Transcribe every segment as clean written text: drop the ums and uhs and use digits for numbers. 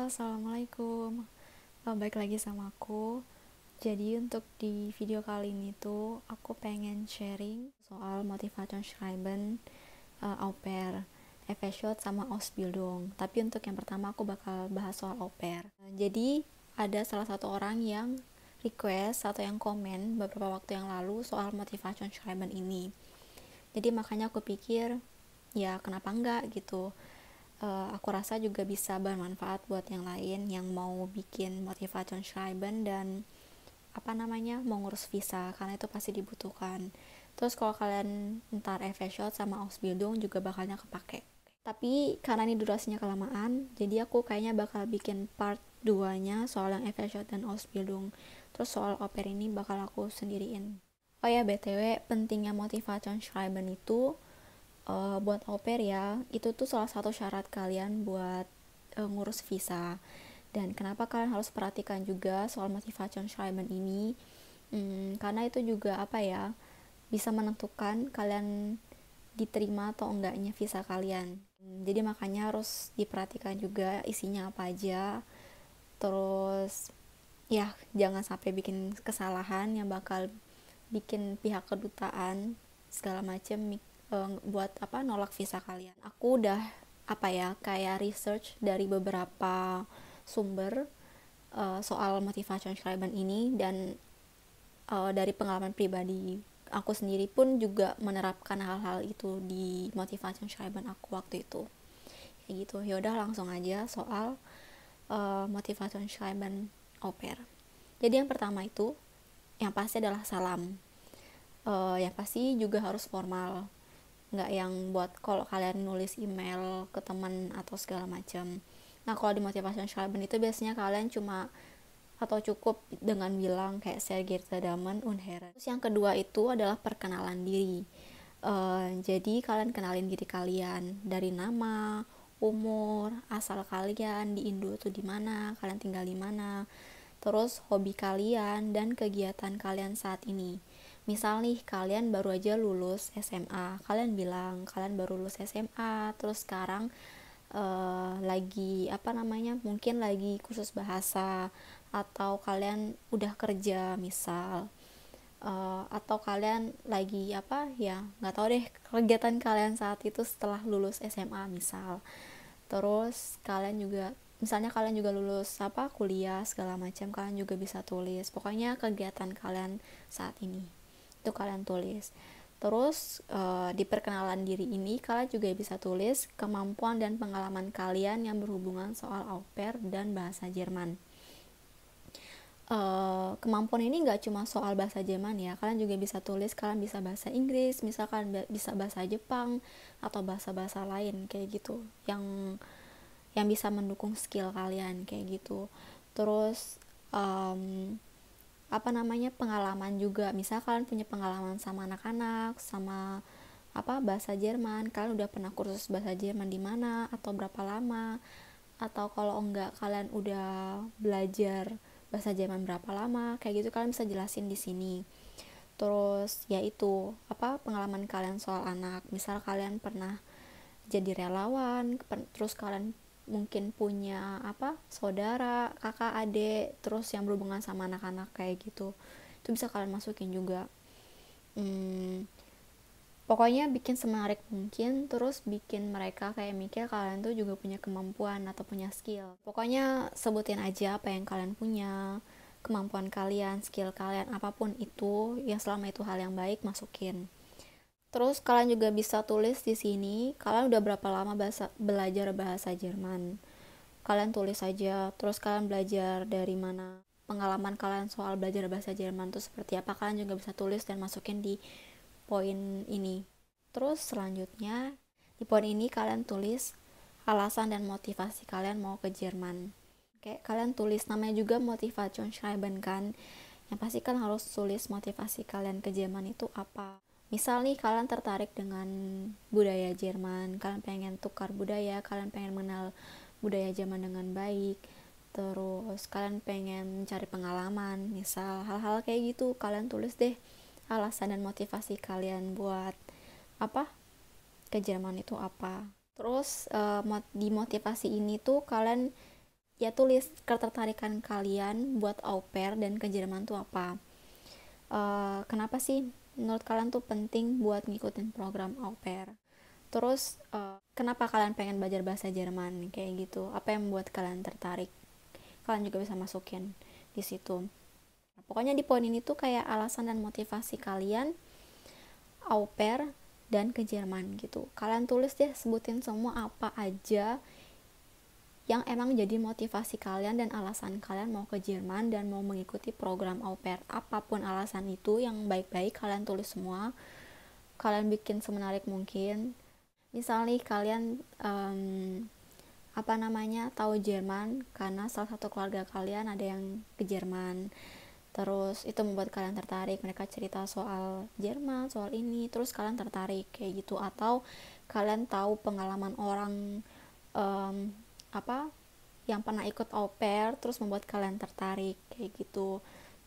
Assalamualaikum. Baik lagi sama aku. Jadi untuk di video kali ini tuh aku pengen sharing soal Motivation Schreiben, au pair, episode sama Ausbildung. Tapi untuk yang pertama aku bakal bahas soal au pair. Jadi ada salah satu orang yang request atau yang komen beberapa waktu yang lalu soal Motivation Schreiben ini. Jadi makanya aku pikir ya kenapa enggak gitu. Aku rasa juga bisa bermanfaat buat yang lain yang mau bikin motivation schreiben dan mau ngurus visa, karena itu pasti dibutuhkan. Terus kalau kalian ntar FShot sama Ausbildung juga bakalnya kepake. Tapi karena ini durasinya kelamaan, jadi aku kayaknya bakal bikin part 2 nya soal yang FShot dan Ausbildung. Terus soal au pair ini bakal aku sendiriin. Oh ya, BTW, pentingnya motivation schreiben itu buat au pair ya, itu tuh salah satu syarat kalian buat ngurus visa. Dan kenapa kalian harus perhatikan juga soal motivation schreiben ini? Karena itu juga bisa menentukan kalian diterima atau enggaknya visa kalian. Jadi makanya harus diperhatikan juga isinya apa aja. Terus ya jangan sampai bikin kesalahan yang bakal bikin pihak kedutaan segala macem buat nolak visa kalian. Aku udah kayak research dari beberapa sumber soal motivation schreiben ini, dan dari pengalaman pribadi aku sendiri pun juga menerapkan hal-hal itu di motivation schreiben aku waktu itu kayak gitu. Ya udah langsung aja soal motivation schreiben au pair. Jadi yang pertama itu yang pasti adalah salam. Yang pasti juga harus formal, nggak yang buat kalau kalian nulis email ke teman atau segala macam. Nah kalau di motivation schreiben itu biasanya kalian cuma atau cukup dengan bilang kayak sehr geehrte Damen und Herren. Terus yang kedua itu adalah perkenalan diri. Jadi kalian kenalin diri kalian dari nama, umur, asal kalian di Indo tuh di mana, kalian tinggal di mana, terus hobi kalian dan kegiatan kalian saat ini. Misal nih kalian baru aja lulus SMA, kalian bilang kalian baru lulus SMA, terus sekarang lagi mungkin lagi kursus bahasa, atau kalian udah kerja misal, atau kalian lagi nggak tahu deh kegiatan kalian saat itu setelah lulus SMA misal. Terus kalian juga misalnya kalian juga lulus kuliah segala macam, kalian juga bisa tulis pokoknya kegiatan kalian saat ini itu kalian tulis. Terus di perkenalan diri ini kalian juga bisa tulis kemampuan dan pengalaman kalian yang berhubungan soal au pair dan bahasa Jerman. Kemampuan ini nggak cuma soal bahasa Jerman ya, kalian juga bisa tulis kalian bisa bahasa Inggris, misalkan bisa bahasa Jepang atau bahasa-bahasa lain kayak gitu yang bisa mendukung skill kalian kayak gitu. Terus pengalaman juga, misal kalian punya pengalaman sama anak-anak sama bahasa Jerman, kalian udah pernah kursus bahasa Jerman di mana atau berapa lama, atau kalau enggak kalian udah belajar bahasa Jerman berapa lama kayak gitu, kalian bisa jelasin di sini. Terus yaitu pengalaman kalian soal anak, misal kalian pernah jadi relawan, terus kalian mungkin punya saudara, kakak, adik, terus yang berhubungan sama anak-anak kayak gitu, itu bisa kalian masukin juga. Pokoknya bikin semenarik mungkin, terus bikin mereka kayak mikir kalian tuh juga punya kemampuan atau punya skill. Pokoknya sebutin aja apa yang kalian punya, kemampuan kalian, skill kalian, apapun itu yang selama itu hal yang baik, masukin. Terus kalian juga bisa tulis di sini kalian udah berapa lama belajar bahasa Jerman. Kalian tulis aja, terus kalian belajar dari mana, pengalaman kalian soal belajar bahasa Jerman tuh seperti apa, kalian juga bisa tulis dan masukin di poin ini. Terus selanjutnya di poin ini kalian tulis alasan dan motivasi kalian mau ke Jerman. Kayak kalian tulis namanya juga motivation schreiben kan, yang pasti kan harus tulis motivasi kalian ke Jerman itu apa. Misal nih kalian tertarik dengan budaya Jerman, kalian pengen tukar budaya, kalian pengen mengenal budaya Jerman dengan baik, terus kalian pengen mencari pengalaman, misal hal-hal kayak gitu, kalian tulis deh alasan dan motivasi kalian buat ke Jerman itu apa. Terus di motivasi ini tuh kalian ya tulis ketertarikan kalian buat au pair dan ke Jerman tuh apa. Kenapa sih menurut kalian tuh penting buat ngikutin program au pair? Terus kenapa kalian pengen belajar bahasa Jerman kayak gitu? Apa yang membuat kalian tertarik? Kalian juga bisa masukin di situ. Pokoknya di poin ini tuh kayak alasan dan motivasi kalian au pair dan ke Jerman gitu. Kalian tulis deh, sebutin semua apa aja yang emang jadi motivasi kalian dan alasan kalian mau ke Jerman dan mau mengikuti program au pair. Apapun alasan itu yang baik-baik kalian tulis semua. Kalian bikin semenarik mungkin. Misalnya kalian tahu Jerman karena salah satu keluarga kalian ada yang ke Jerman, terus itu membuat kalian tertarik, mereka cerita soal Jerman, soal ini, terus kalian tertarik kayak gitu. Atau kalian tahu pengalaman orang yang pernah ikut au pair terus membuat kalian tertarik kayak gitu.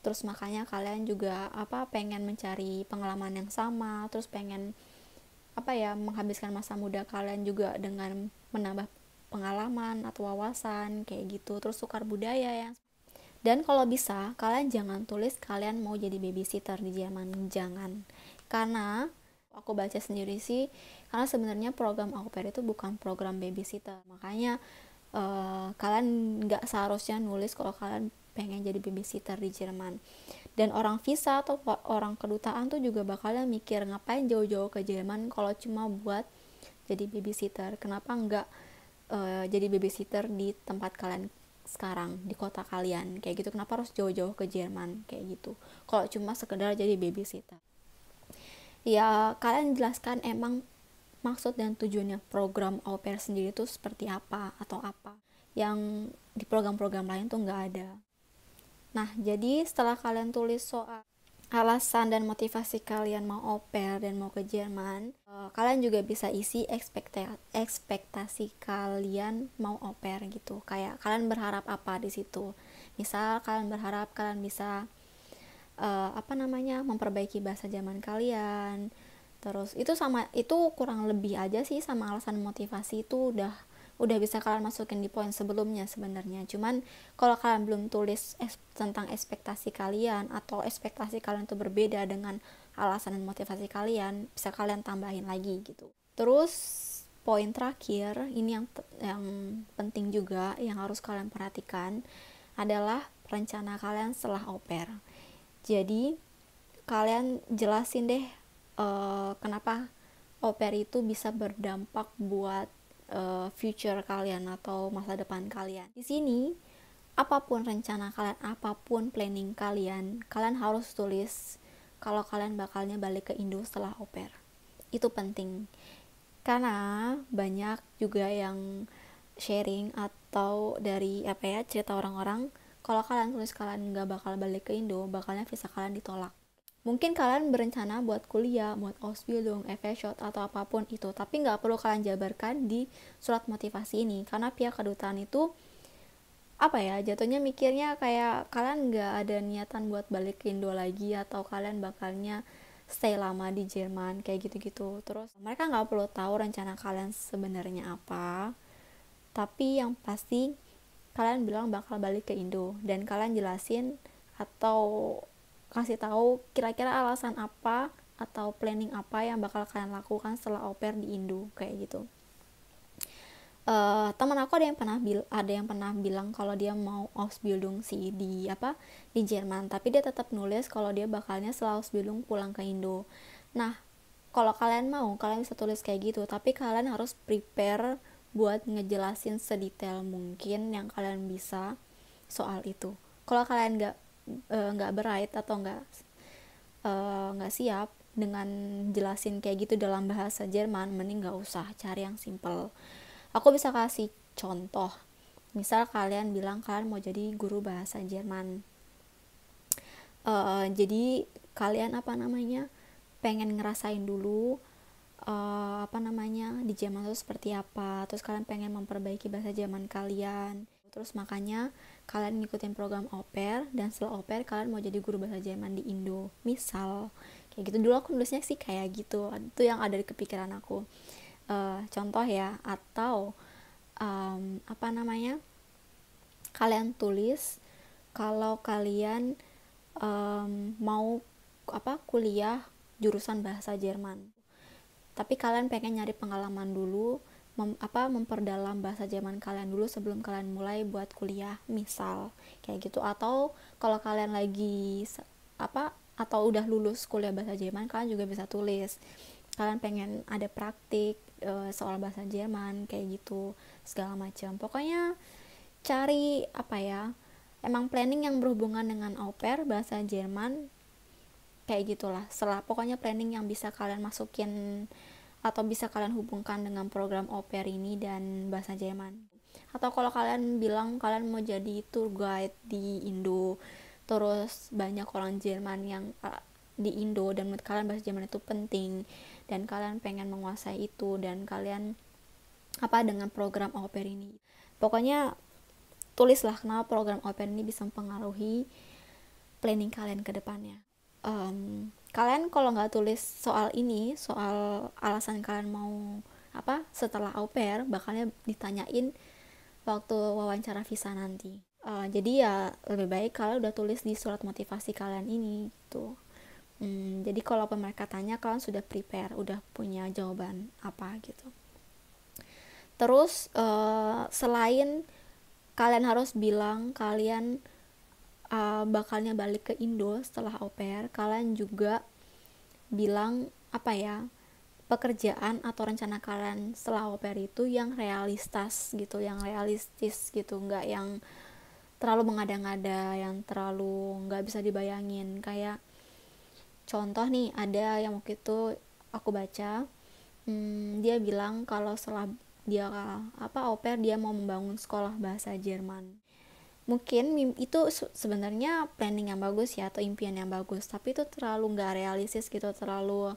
Terus makanya kalian juga pengen mencari pengalaman yang sama, terus pengen menghabiskan masa muda kalian juga dengan menambah pengalaman atau wawasan kayak gitu. Terus tukar budaya ya. Dan kalau bisa kalian jangan tulis kalian mau jadi babysitter di Jerman, jangan. Karena aku baca sendiri sih, karena sebenarnya program au pair itu bukan program babysitter. Makanya kalian nggak seharusnya nulis kalau kalian pengen jadi babysitter di Jerman. Dan orang visa atau orang kedutaan tuh juga bakalnya mikir ngapain jauh-jauh ke Jerman kalau cuma buat jadi babysitter. Kenapa nggak jadi babysitter di tempat kalian sekarang, di kota kalian kayak gitu? Kenapa harus jauh-jauh ke Jerman kayak gitu kalau cuma sekedar jadi babysitter? Ya kalian jelaskan emang maksud dan tujuannya program au pair sendiri itu seperti apa atau apa yang di program-program lain tuh nggak ada. Nah, jadi setelah kalian tulis soal alasan dan motivasi kalian mau au pair dan mau ke Jerman, kalian juga bisa isi ekspektasi kalian mau au pair gitu. Kayak kalian berharap apa di situ. Misal kalian berharap kalian bisa memperbaiki bahasa Jerman kalian. Terus itu kurang lebih aja sih, sama alasan motivasi itu udah bisa kalian masukin di poin sebelumnya sebenarnya. Cuman kalau kalian belum tulis tentang ekspektasi kalian atau ekspektasi kalian itu berbeda dengan alasan dan motivasi kalian, bisa kalian tambahin lagi gitu. Terus poin terakhir ini yang penting juga yang harus kalian perhatikan adalah rencana kalian setelah au pair. Jadi kalian jelasin deh kenapa au pair itu bisa berdampak buat future kalian atau masa depan kalian. Di sini apapun rencana kalian, apapun planning kalian harus tulis kalau kalian bakalnya balik ke Indo setelah au pair. Itu penting karena banyak juga yang sharing atau dari cerita orang-orang, kalau kalian tulis kalian nggak bakal balik ke Indo, bakalnya visa kalian ditolak. Mungkin kalian berencana buat kuliah, buat Ausbildung, FSJ atau apapun itu, tapi nggak perlu kalian jabarkan di surat motivasi ini, karena pihak kedutaan itu jatuhnya mikirnya kayak kalian nggak ada niatan buat balik ke Indo lagi, atau kalian bakalnya stay lama di Jerman kayak gitu-gitu. Terus mereka nggak perlu tahu rencana kalian sebenarnya apa, tapi yang pasti kalian bilang bakal balik ke Indo dan kalian jelasin atau kasih tahu kira-kira alasan apa atau planning apa yang bakal kalian lakukan setelah au pair di Indo kayak gitu. Teman aku ada yang pernah bilang kalau dia mau Ausbildung sih di Jerman, tapi dia tetap nulis kalau dia bakalnya setelah Ausbildung pulang ke Indo. Nah, kalau kalian mau, kalian bisa tulis kayak gitu, tapi kalian harus prepare buat ngejelasin sedetail mungkin yang kalian bisa soal itu. Kalau kalian nggak bright atau nggak siap dengan jelasin kayak gitu dalam bahasa Jerman, mending nggak usah, cari yang simple. Aku bisa kasih contoh. Misal kalian bilang kalian mau jadi guru bahasa Jerman. Jadi kalian pengen ngerasain dulu di Jerman itu seperti apa. Terus kalian pengen memperbaiki bahasa Jerman kalian. Terus makanya kalian ngikutin program au pair, dan setelah au pair kalian mau jadi guru bahasa Jerman di Indo. Misal kayak gitu. Dulu aku nulisnya sih kayak gitu. Itu yang ada di kepikiran aku. Contoh ya. Atau kalian tulis kalau kalian mau kuliah jurusan bahasa Jerman, tapi kalian pengen nyari pengalaman dulu, memperdalam bahasa Jerman kalian dulu sebelum kalian mulai buat kuliah, misal kayak gitu. Atau kalau kalian lagi atau udah lulus kuliah bahasa Jerman, kalian juga bisa tulis kalian pengen ada praktik soal bahasa Jerman kayak gitu, segala macam. Pokoknya cari emang planning yang berhubungan dengan au pair bahasa Jerman kayak gitulah. Pokoknya planning yang bisa kalian masukin atau bisa kalian hubungkan dengan program au pair ini dan bahasa Jerman. Atau kalau kalian bilang kalian mau jadi tour guide di Indo, terus banyak orang Jerman yang di Indo dan menurut kalian bahasa Jerman itu penting dan kalian pengen menguasai itu, dan kalian dengan program au pair ini, pokoknya tulislah kenapa program au pair ini bisa mempengaruhi planning kalian ke depannya. Kalian kalau nggak tulis soal ini, soal alasan kalian mau setelah au pair, bakalnya ditanyain waktu wawancara visa nanti. Jadi ya lebih baik kalian udah tulis di surat motivasi kalian ini gitu. Jadi kalau mereka tanya, kalian sudah prepare, udah punya jawaban apa gitu. Terus selain kalian harus bilang kalian bakalnya balik ke Indo setelah au pair, kalian juga bilang pekerjaan atau rencana kalian setelah au pair itu yang realistis gitu, nggak yang terlalu mengada-ngada, yang terlalu nggak bisa dibayangin. Kayak contoh nih, ada yang waktu itu aku baca, dia bilang kalau setelah dia au pair, dia mau membangun sekolah bahasa Jerman. Mungkin itu sebenarnya planning yang bagus ya, atau impian yang bagus, tapi itu terlalu nggak realistis gitu, terlalu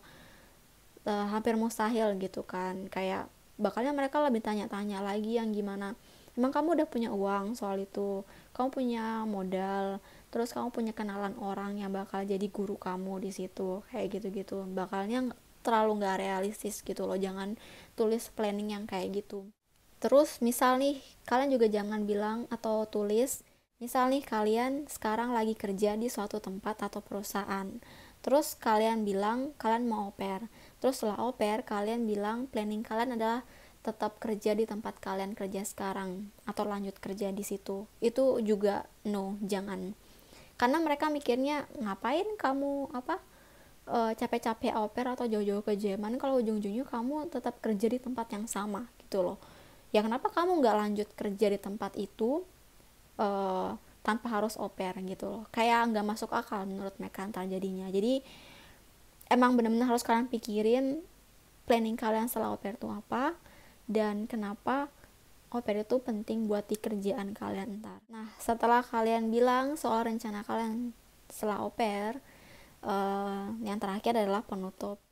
hampir mustahil gitu kan. Kayak bakalnya mereka lebih tanya-tanya lagi yang gimana, emang kamu udah punya uang soal itu, kamu punya modal, terus kamu punya kenalan orang yang bakal jadi guru kamu di situ, kayak gitu-gitu. Bakalnya terlalu nggak realistis gitu loh. Jangan tulis planning yang kayak gitu. Terus misal nih, kalian juga jangan bilang atau tulis, misal nih kalian sekarang lagi kerja di suatu tempat atau perusahaan, terus kalian bilang kalian mau au pair, terus setelah au pair kalian bilang planning kalian adalah tetap kerja di tempat kalian kerja sekarang atau lanjut kerja di situ. Itu juga no, jangan. Karena mereka mikirnya, ngapain kamu capek-capek au pair atau jauh-jauh ke Jerman kalau ujung-ujungnya kamu tetap kerja di tempat yang sama gitu loh. Ya kenapa kamu nggak lanjut kerja di tempat itu tanpa harus au pair gitu loh. Kayak nggak masuk akal menurut mereka ntar jadinya. Jadi emang benar-benar harus kalian pikirin planning kalian setelah au pair itu apa, dan kenapa au pair itu penting buat di kerjaan kalian ntar. Nah, setelah kalian bilang soal rencana kalian setelah au pair, yang terakhir adalah penutup.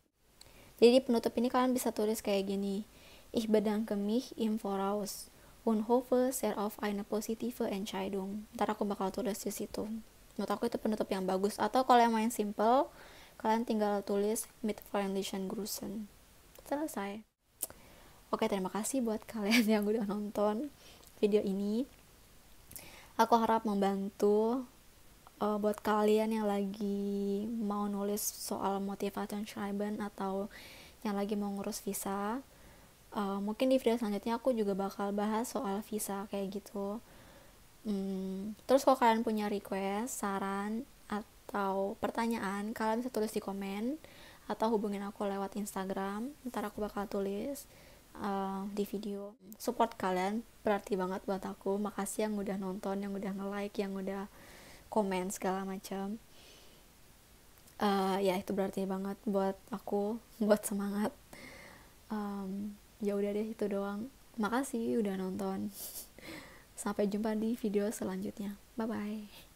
Jadi penutup ini kalian bisa tulis kayak gini: Ich bedanke mich im Voraus und hoffe sehr auf eine positive Entscheidung. Ntar aku bakal tulis di situ. Menurut aku itu penutup yang bagus. Atau kalau yang main simple, kalian tinggal tulis mit freundlichen Grüßen. Selesai. Oke, terima kasih buat kalian yang udah nonton video ini. Aku harap membantu buat kalian yang lagi mau nulis soal Motivationsschreiben atau yang lagi mau ngurus visa. Mungkin di video selanjutnya aku juga bakal bahas soal visa kayak gitu. Terus kalau kalian punya request, saran, atau pertanyaan, kalian bisa tulis di komen atau hubungin aku lewat Instagram. Ntar aku bakal tulis di video. Support kalian berarti banget buat aku. Makasih yang udah nonton, yang udah nge-like, yang udah komen segala macam. Ya itu berarti banget buat aku, buat semangat. Ya udah deh, itu doang. Makasih udah nonton. Sampai jumpa di video selanjutnya. Bye bye.